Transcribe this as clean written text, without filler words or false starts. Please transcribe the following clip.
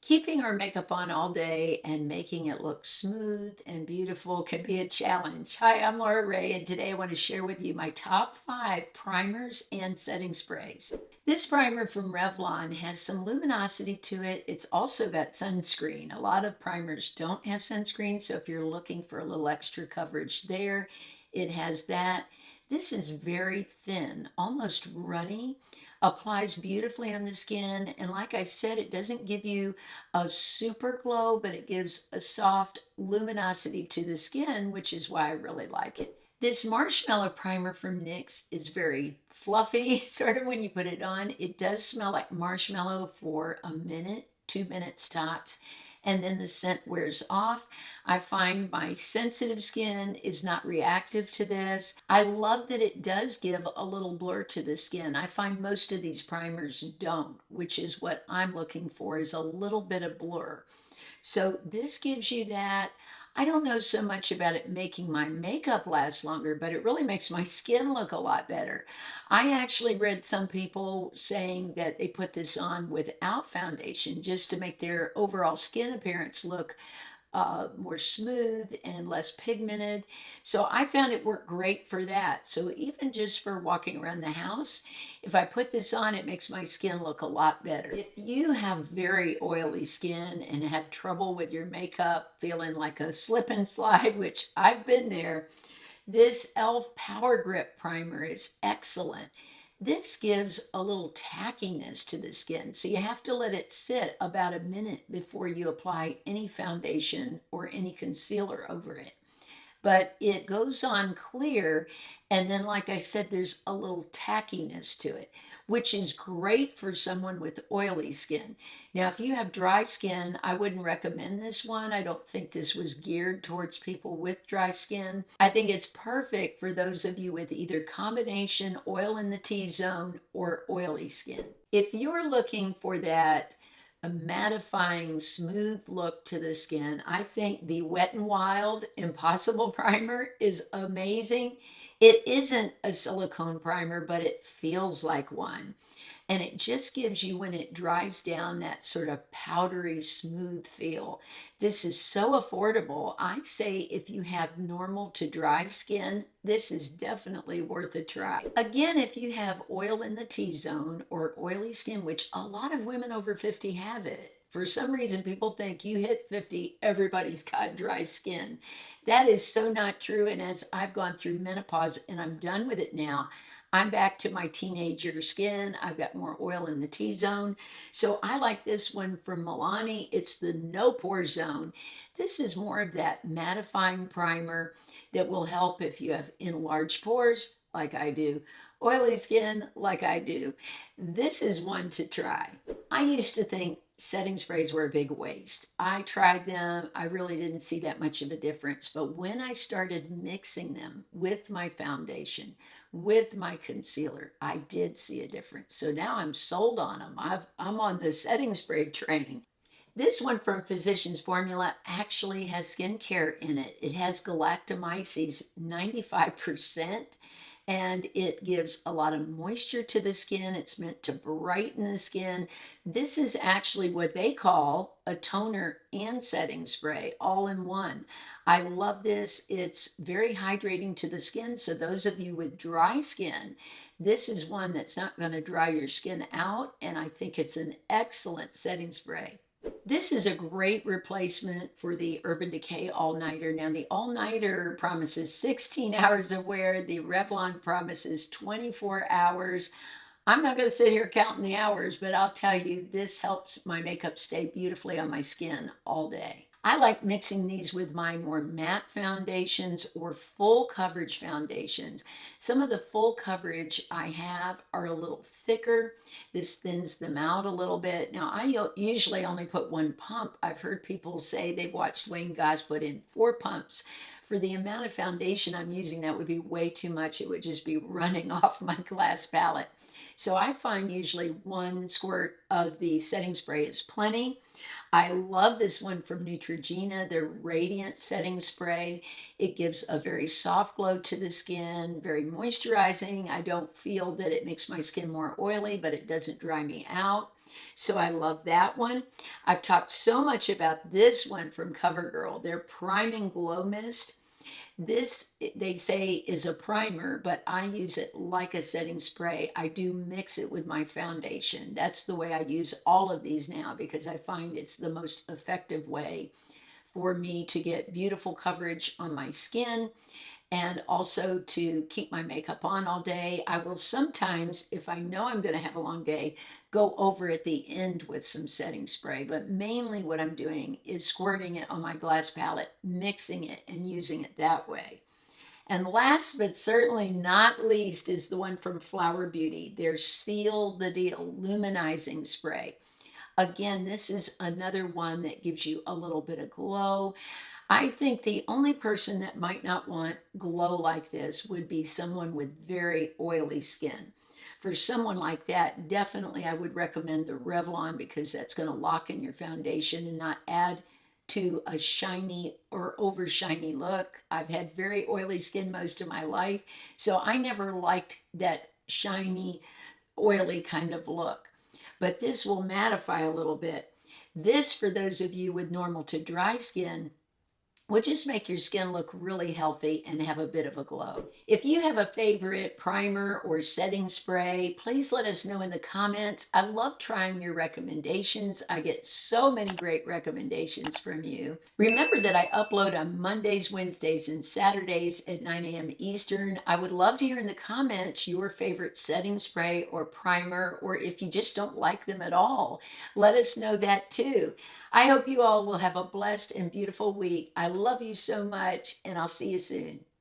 Keeping our makeup on all day and making it look smooth and beautiful can be a challenge. Hi, I'm Laura Ray, and today I want to share with you my top 5 primers and setting sprays. This primer from Revlon has some luminosity to it. It's also got sunscreen. A lot of primers don't have sunscreen, so if you're looking for a little extra coverage there, it has that. This is very thin, almost runny, applies beautifully on the skin. And like I said, it doesn't give you a super glow, but it gives a soft luminosity to the skin, which is why I really like it. This marshmallow primer from NYX is very fluffy, sort of when you put it on. It does smell like marshmallow for a minute, 2 minutes tops, and then the scent wears off. I find my sensitive skin is not reactive to this. I love that it does give a little blur to the skin. I find most of these primers don't, which is what I'm looking for, is a little bit of blur. So this gives you that. I don't know so much about it making my makeup last longer, but it really makes my skin look a lot better. I actually read some people saying that they put this on without foundation just to make their overall skin appearance look more smooth and less pigmented. So I found it worked great for that. So even just for walking around the house, if I put this on, it makes my skin look a lot better. If you have very oily skin and have trouble with your makeup, feeling like a slip and slide, which I've been there, this e.l.f. Power Grip Primer is excellent. This gives a little tackiness to the skin, so you have to let it sit about a minute before you apply any foundation or any concealer over it. But it goes on clear, and then, like I said, there's a little tackiness to it, which is great for someone with oily skin. Now, if you have dry skin, I wouldn't recommend this one. I don't think this was geared towards people with dry skin. I think it's perfect for those of you with either combination oil in the T-zone or oily skin. If you're looking for that a mattifying, smooth look to the skin. I think the Wet n Wild Impossible Primer is amazing. It isn't a silicone primer, but it feels like one. And it just gives you, when it dries down, that sort of powdery, smooth feel. This is so affordable. I say if you have normal to dry skin, this is definitely worth a try. Again, if you have oil in the T-zone or oily skin, which a lot of women over 50 have it. For some reason, people think you hit 50, everybody's got dry skin. That is so not true. And as I've gone through menopause and I'm done with it now, I'm back to my teenager skin. I've got more oil in the T-zone. So I like this one from Milani. It's the No Pore Zone. This is more of that mattifying primer that will help if you have enlarged pores, like I do, oily skin, like I do. This is one to try. I used to think setting sprays were a big waste. I tried them. I really didn't see that much of a difference. But when I started mixing them with my foundation, with my concealer, I did see a difference. So now I'm sold on them. I'm on the setting spray train. This one from Physicians Formula actually has skincare in it. It has galactomyces 95%, and it gives a lot of moisture to the skin. It's meant to brighten the skin. This is actually what they call a toner and setting spray all in one. I love this. It's very hydrating to the skin. So those of you with dry skin, this is one that's not going to dry your skin out. And I think it's an excellent setting spray. This is a great replacement for the Urban Decay All Nighter. Now, the All Nighter promises 16 hours of wear. The Revlon promises 24 hours. I'm not going to sit here counting the hours, but I'll tell you, this helps my makeup stay beautifully on my skin all day. I like mixing these with my more matte foundations or full coverage foundations. Some of the full coverage I have are a little thicker. This thins them out a little bit. Now, I usually only put one pump. I've heard people say they've watched Wayne Goss put in 4 pumps. For the amount of foundation I'm using, that would be way too much. It would just be running off my glass palette. So I find usually 1 squirt of the setting spray is plenty. I love this one from Neutrogena, their Radiant Setting Spray. It gives a very soft glow to the skin, very moisturizing. I don't feel that it makes my skin more oily, but it doesn't dry me out. So I love that one. I've talked so much about this one from CoverGirl, their Priming Glow Mist. This, they say, is a primer, but I use it like a setting spray. I do mix it with my foundation. That's the way I use all of these now because I find it's the most effective way for me to get beautiful coverage on my skin and also to keep my makeup on all day. I will sometimes, if I know I'm going to have a long day, go over at the end with some setting spray. But mainly what I'm doing is squirting it on my glass palette, mixing it, and using it that way. And last but certainly not least is the one from Flower Beauty, their Seal the Deal Luminizing Spray. Again, this is another one that gives you a little bit of glow. I think the only person that might not want glow like this would be someone with very oily skin. For someone like that, definitely I would recommend the Revlon because that's going to lock in your foundation and not add to a shiny or over shiny look. I've had very oily skin most of my life, so I never liked that shiny, oily kind of look. But this will mattify a little bit. This, for those of you with normal to dry skin, will just make your skin look really healthy and have a bit of a glow. If you have a favorite primer or setting spray, please let us know in the comments. I love trying your recommendations. I get so many great recommendations from you. Remember that I upload on Mondays, Wednesdays, and Saturdays at 9 a.m. Eastern. I would love to hear in the comments your favorite setting spray or primer, or if you just don't like them at all, let us know that too. I hope you all will have a blessed and beautiful week. I love you so much, and I'll see you soon.